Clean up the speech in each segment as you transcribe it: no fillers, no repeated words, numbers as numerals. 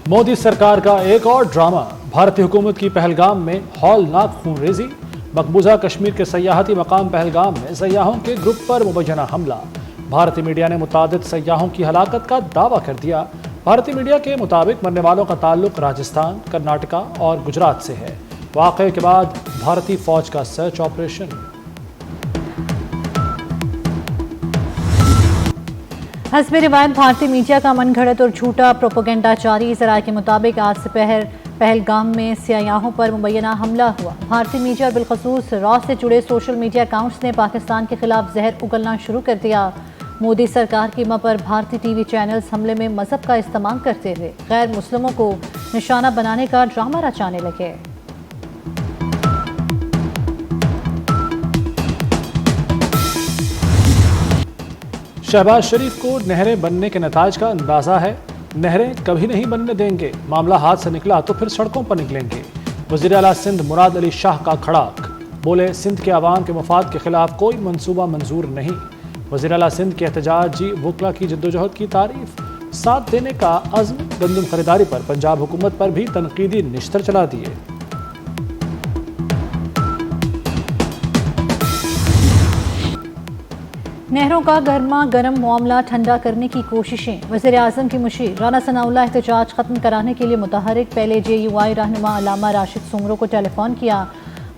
मोदी सरकार का एक और ड्रामा। भारतीय हुकूमत की पहलगाम में हौलनाक खूनरेजी। मकबूजा कश्मीर के सयाहती मकाम पहलगाम में सयाहों के ग्रुप पर मुबैना हमला। भारतीय मीडिया ने मुतादिद सयाहों की हलाकत का दावा कर दिया। भारतीय मीडिया के मुताबिक मरने वालों का ताल्लुक राजस्थान, कर्नाटका और गुजरात से है। वाक़े के बाद भारतीय फौज का सर्च ऑपरेशन। हस्ब रिवायत भारतीय मीडिया का मनगढ़ंत और झूठा प्रोपेगेंडा जारी। ज़राए के मुताबिक आज दोपहर पहलगाम में सयाहों पर मुबैना हमला हुआ। भारतीय मीडिया और बिलखसूस रॉ से जुड़े सोशल मीडिया अकाउंट्स ने पाकिस्तान के खिलाफ जहर उगलना शुरू कर दिया। मोदी सरकार की मां पर भारतीय टीवी चैनल्स हमले में मजहब का इस्तेमाल करते हुए गैर मुस्लिमों को निशाना बनाने का ड्रामा रचाने लगे। शहबाज शरीफ को नहरें बनने के नताज का अंदाजा है। नहरें कभी नहीं बनने देंगे, मामला हाथ से निकला तो फिर सड़कों पर निकलेंगे। वज़ीर आला सिंध मुराद अली शाह का खड़ाक, बोले सिंध के अवाम के मफाद के खिलाफ कोई मंसूबा मंजूर नहीं। वज़ीर आला सिंध के एहतजाजी वकला की जद्दोजहद की तारीफ। साथ देने का अज़्म। गंदम खरीदारी पर पंजाब हुकूमत पर भी तनकीदी निश्तर चला दिए। नहरों का गर्मा गर्म मामला ठंडा करने की कोशिशें। वज़ीर आज़म की मुशीर राना सनाउल्लाह एहतजाज ख़त्म कराने के लिए मुतहरिक पहले JUI रहनुमा अल्लामा राशिद सुमरो को टेलीफोन किया।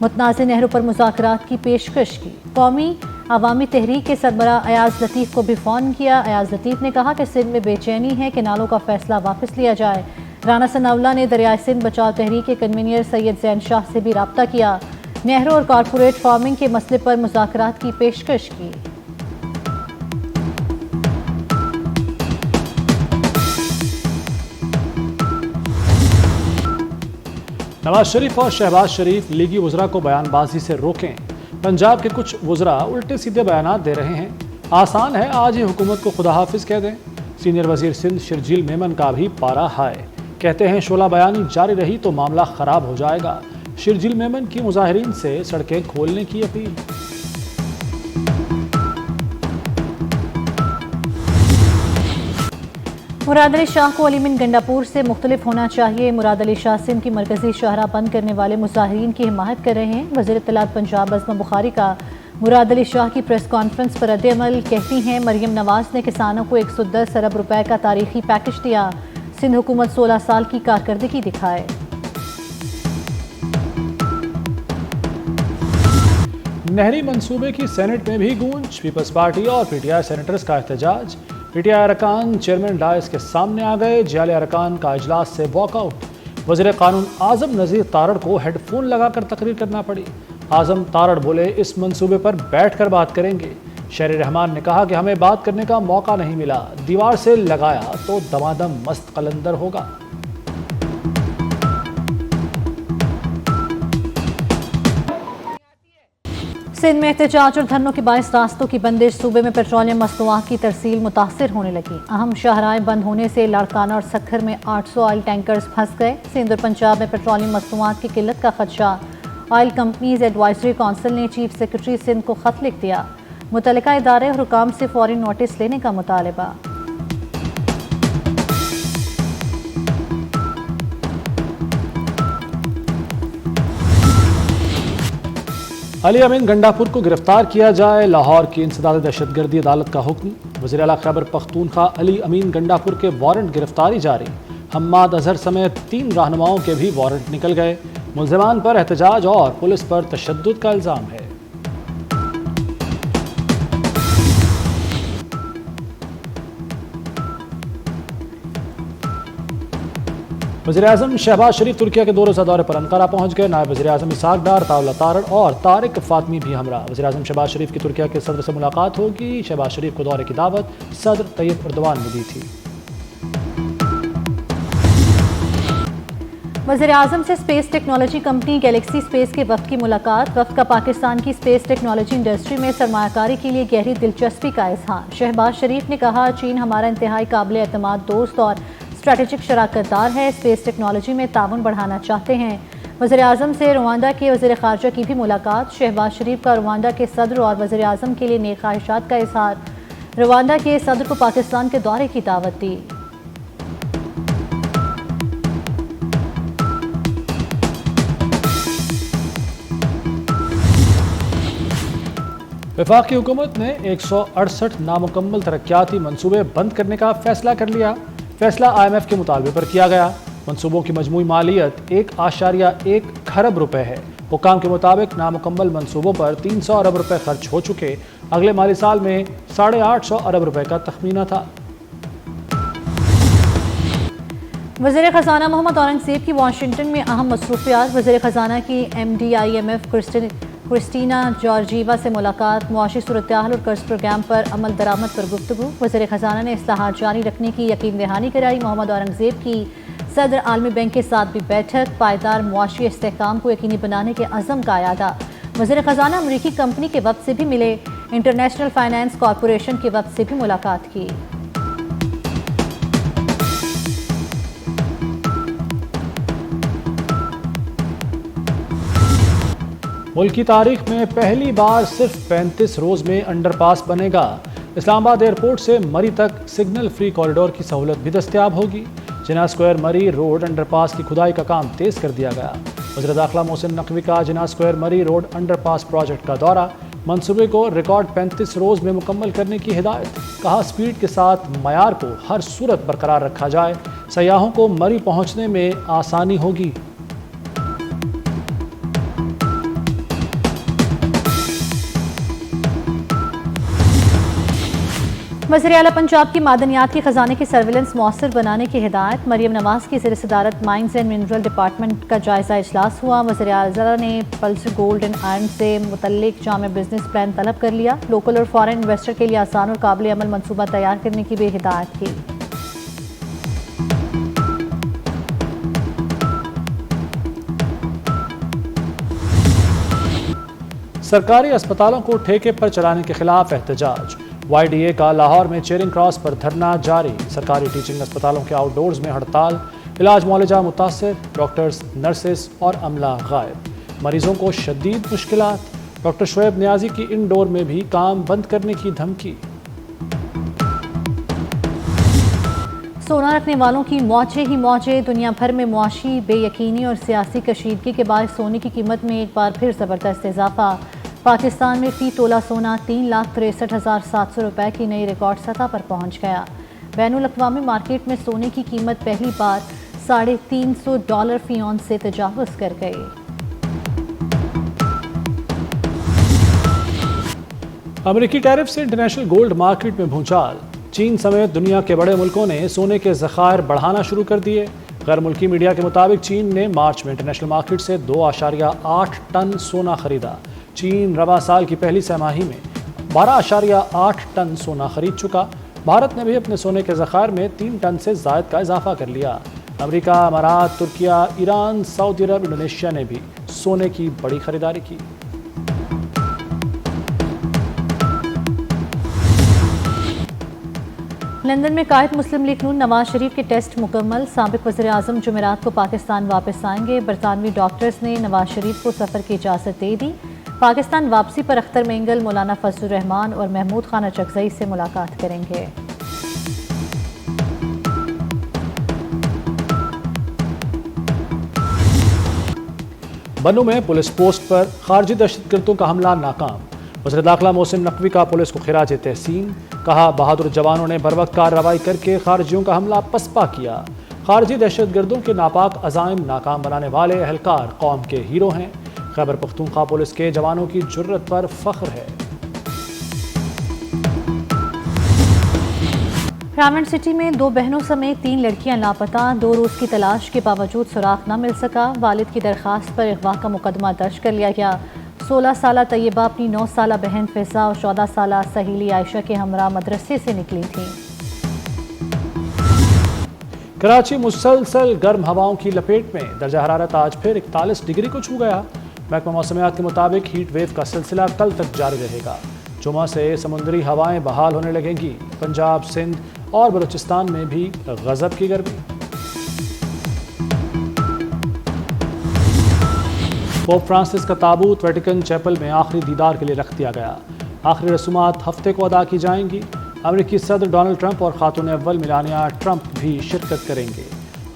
मुतनाज़ नहरों पर मुज़ाकरात की पेशकश की। कौमी अवामी तहरीक के सरबरा अयाज लतीफ़ को भी फ़ोन किया। अयाज लतीफ़ ने कहा कि सिंध में बेचैनी है कि नालों का फैसला वापस लिया जाए। राना सनाउल्लाह ने दरियाए सिंध बचाव तहरीक के कन्वीनर सैयद ज़ैन शाह से भी रब्ता किया। नहरों और कॉरपोरेट फार्मिंग के मसले पर मुज़ाकरात की पेशकश की। नवाज शरीफ और शहबाज शरीफ लीगी वज़रा को बयानबाजी से रोकें। पंजाब के कुछ वज़रा उल्टे सीधे बयानात दे रहे हैं। आसान है आज ही हुकूमत को खुदा हाफिज कह दें। सीनियर वज़ीर सिंध शर्जील मेमन का भी पारा हाय। कहते हैं शोला बयानी जारी रही तो मामला ख़राब हो जाएगा। शर्जील मेमन की मुजाहिरीन से सड़कें खोलने की अपील। मुराद अली शाह को अलीमीन गंडापुर से मुख्तलिफ होना चाहिए। मुराद अली शाह सिंध की मरकजी शाहरा बंद करने वाले मुजाहिरीन की हिमायत कर रहे हैं। वज़ीर इत्तलात पंजाब अज़मा बुखारी का मुराद अली शाह की प्रेस कॉन्फ्रेंस पर रद्द-ए-अमल। कहती हैं मरियम नवाज ने किसानों को 110 अरब रुपए का तारीखी पैकेज दिया। सिंध हुकूमत 16 साल की कारकर्दगी दिखाए। नहरी मंसूबे की सेनेट में भी गूंज। पीपल्स पार्टी और PTI सेनेटर्स का एहतजाज। PTI अरकान चेयरमैन डायस के सामने आ गए। जाले अरकान का इजलास से वॉकआउट। वज़ीर कानून आज़म नज़ीर तारड़ को हेडफोन लगाकर तकरीर करना पड़ी। आज़म तारड़ बोले इस मंसूबे पर बैठकर बात करेंगे। शहरी रहमान ने कहा कि हमें बात करने का मौका नहीं मिला, दीवार से लगाया तो दमादम मस्त कलंदर होगा। सिंध में एहतजाज और धरनों के बायस रास्तों की बंदिश। सूबे में पेट्रोलियम मसनूआत की तरसील मुतासिर होने लगी। अहम शाहराएं बंद होने से लाड़काना और सखर में 800 ऑयल टैंकर्स फंस गए। सिंध और पंजाब में पेट्रोलियम मसनूआत की किल्लत का खदशा। ऑयल कंपनीज एडवाइजरी काउंसिल ने चीफ सेक्रेटरी सिंध को खत लिख दिया। मुतल्लिका इदारे और हुकाम से फौरी नोटिस लेने का मुतालबा। अली अमीन गंडापुर को गिरफ्तार किया जाए। लाहौर की इंसदाद दहशतगर्दी अदालत का हुक्म। वज़ीर आला खैबर पख्तूनख्वा अली अमीन गंडापुर के वारंट गिरफ्तारी जारी। हम्माद अजहर समेत 3 रहनुमाओं के भी वारंट निकल गए। मुल्ज़िमान पर एहतजाज और पुलिस पर तशद्दुद का इल्ज़ाम है। वज़ीर आज़म शहबाज शरीफ तुर्किया के 2 रोज़ा दौरे पर अंकारा पहुंच गए। नायब वज़ीर आज़म इसहाक डार, ताउला तारड़ और तारिक फातमी भी हमरा। वज़ीर आज़म शहबाज शरीफ की तुर्किया के सदर से मुलाकात होगी। शहबाज शरीफ को दौरे की दावत सदर तैयब एर्दोआन ने दी थी। वज़ीर आज़म से space technology company Galaxy space के वफ़द की मुलाकात। वफ़द का पाकिस्तान की स्पेस टेक्नोलॉजी इंडस्ट्री में सरमायाकारी के लिए गहरी दिलचस्पी का इज़हार। शहबाज शरीफ ने कहा चीन हमारा इंतहाई काबिल एतमाद दोस्त और स्ट्रैटेजिक शराकतदार है। स्पेस टेक्नोलॉजी में ताउन बढ़ाना चाहते हैं। वज़ीर आज़म से रवांडा के वज़ीर ख़ारजा की भी मुलाकात। शहबाज शरीफ का रवांडा के सदर और वज़ीर आज़म के लिए नेक ख्वाहिशात का इज़हार। रवांडा के सदर को पाकिस्तान के दौरे की दावत दी। वफाकी हुकूमत ने 168 नामुकम्मल तरक्याती मंसूबे बंद करने का फैसला कर लिया। फैसला IMF के मुतालबे पर किया गया। मंसूबों की मजमूई मालियत 1.1 खरब रुपए है। हुकाम के मुताबिक नामुकम्मल मंसूबों पर 300 अरब रुपए खर्च हो चुके। अगले माली साल में 850 अरब रुपए का तखमीना था। वज़ीर ख़ज़ाना मोहम्मद औरंगज़ेब की वाशिंगटन में अहम मसरूफियात। वज़ीर ख़ज़ाना की MD IMF क्रिस्टीना जॉर्जीवा से मुलाकात। मुआशी सूरत-ए-हाल और कर्ज प्रोग्राम पर अमल दरामद पर गुफ्तगू। वज़ीर ख़ज़ाना ने इस्लाहात जारी रखने की यकीन दहानी कराई। मोहम्मद औरंगज़ेब की सदर आलमी बैंक के साथ भी बैठक। पायदार मुआशी इस्तेहकाम को यकीनी बनाने के अज़म का अयादा। वज़ीर ख़ज़ाना अमरीकी कंपनी के वफ़द से भी मिले। इंटरनेशनल फाइनेंस कॉरपोरेशन के वफ़द से भी मुलाकात की। मुल्क की तारीख में पहली बार सिर्फ 35 रोज़ में अंडरपास बनेगा। इस्लामाबाद एयरपोर्ट से मरी तक सिग्नल फ्री कॉरिडोर की सहूलत भी दस्तयाब होगी। जिना स्क्वायर मरी रोड अंडरपास की खुदाई का काम तेज़ कर दिया गया। वज़ीर दाखिला मोहसिन नकवी का जिना स्क्वायर मरी रोड अंडरपास प्रोजेक्ट का दौरा। मंसूबे को रिकॉर्ड 35 रोज़ में मुकम्मल करने की हिदायत। कहा स्पीड के साथ मयार को हर सूरत बरकरार रखा जाए। सयाहों को मरी पहुँचने में आसानी होगी। वज़ीर आला पंजाब की मादनियात के खजाने की सर्विलेंस मौसर बनाने की हिदायत। मरियम नवाज की ज़ेर सदारत माइंस एंड मिनरल डिपार्टमेंट का जायज़ा इजलास हुआ। वज़ीर आला ने पल्स गोल्ड एंड आयरन से मुतल्लिक जामे बिजनेस प्लान तलब कर लिया। लोकल और फॉरेन इन्वेस्टर के लिए आसान और काबिल अमल मनसूबा तैयार करने की भी हिदायत की। सरकारी अस्पतालों को ठेके पर चलाने के खिलाफ एहतजाज। YDA का लाहौर में चेरिंग क्रॉस पर धरना जारी। सरकारी टीचिंग अस्पतालों के आउटडोर्स में हड़ताल। इलाज मुआलजा मुतासर। डॉक्टर्स, नर्सेस और अमला गायब। मरीजों को शदीद मुश्किलात। डॉक्टर शोएब नियाजी की इंडोर में भी काम बंद करने की धमकी। सोना रखने वालों की मौजें ही मौजें। दुनिया भर में मुआशी बेयकीनी और सियासी कशीदगी के बाद सोने की कीमत में एक बार फिर ज़बरदस्त इजाफा। पाकिस्तान में फ़ी तोला सोना 3,63,700 रुपए की नई रिकॉर्ड सतह पर पहुंच गया। बैनुल अक़वामी मार्केट में सोने की कीमत पहली बार $350 फ़ी औंस से तजावुज़ कर गई। अमेरिकी टैरिफ से इंटरनेशनल गोल्ड मार्केट में भूचाल। चीन समेत दुनिया के बड़े मुल्कों ने सोने के ज़खायर बढ़ाना शुरू कर दिए। गैर मुल्की मीडिया के मुताबिक चीन ने मार्च में इंटरनेशनल मार्केट से 2.8 टन सोना खरीदा। चीन रवा साल की पहली छमाही में 12.8 टन सोना खरीद चुका। भारत ने भी अपने सोने के ज़खायर में 3 टन से ज़ायद का इजाफा कर लिया। अमेरिका, अमारात, तुर्किया, ईरान, सऊदी अरब, इंडोनेशिया ने भी सोने की बड़ी खरीदारी की। लंदन में कायद मुस्लिम लीग नून नवाज शरीफ के टेस्ट मुकम्मल। साबिक वज़ीर आज़म जुमेरात को पाकिस्तान वापस आएंगे। बरतानवी डॉक्टर्स ने नवाज शरीफ को सफ़र की इजाज़त दे दी। पाकिस्तान वापसी पर अख्तर मेंगल, मौलाना फजलुर रहमान और महमूद खान अचकज़ई से मुलाकात करेंगे। बन्नू में पुलिस पोस्ट पर खारजी दहशतगर्दों का हमला नाकाम। वज़ीर दाखिला मोहसिन नकवी का पुलिस को खिराज तहसीन। कहा बहादुर जवानों ने बरवक्त कार्रवाई करके खारजियों का हमला पसपा किया। खारजी दहशतगर्दों के नापाक अज़ाइम नाकाम बनाने वाले एहलकार कौम के हीरो हैं। खैबर पख्तूनख्वा पुलिस के जवानों की जुर्रत पर फख्र है। रावण सिटी में 2 बहनों समेत 3 लड़कियां लापता। 2 रोज़ की तलाश के बावजूद सुराग न मिल सका। वालिद की दरख्वास्त पर अगवा का मुकदमा दर्ज कर लिया गया। 16 साला तैयबा अपनी 9 साला बहन फ़िज़ा और 14 साला सहेली आयशा के हमरा मदरसे से निकली थी। कराची मुसलसल गर्म हवाओं की लपेट में। दर्जा हरारत आज फिर 41 डिग्री को छू गया। महकमा मौसमियात के मुताबिक हीट वेव का सिलसिला कल तक जारी रहेगा। जुमा से समुद्री हवाएं बहाल होने लगेंगी। पंजाब, सिंध और बलूचिस्तान में भी गजब की गर्मी। पोप फ्रांसिस का ताबूत वेटिकन चैपल में आखिरी दीदार के लिए रख दिया गया। आखिरी रसूमात हफ्ते को अदा की जाएंगी। अमेरिकी सदर डोनाल्ड ट्रंप और खातून अव्वल मेलानिया ट्रंप भी शिरकत करेंगे।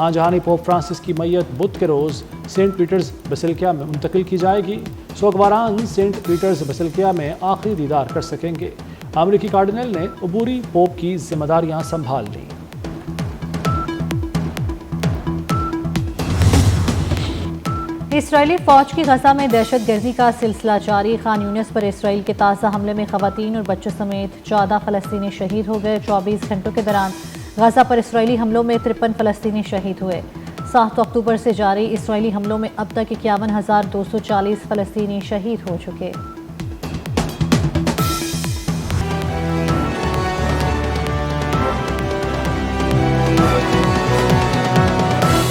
जहानी पोप फ्रांसिस की मैयत बुध के रोज़ सेंट पीटर्स बेसिलिका में मुंतकिल की जाएगी। سوگواران سینٹ پیٹرز بسلکیا میں آخری دیدار کر سکیں گے۔ امریکی کارڈنل نے عبوری پوپ کی ذمہ داریاں سنبھال لیں۔ اسرائیلی فوج کی غزہ میں دہشت گردی کا سلسلہ جاری۔ خان یونس پر اسرائیل کے تازہ حملے میں خواتین اور بچوں سمیت 14 فلسطینی شہید ہو گئے۔ 24 گھنٹوں کے دوران غزہ پر اسرائیلی حملوں میں 53 فلسطینی شہید ہوئے۔ 7 اکتوبر سے جاری اسرائیلی حملوں میں اب تک 51,240 فلسطینی شہید ہو چکے۔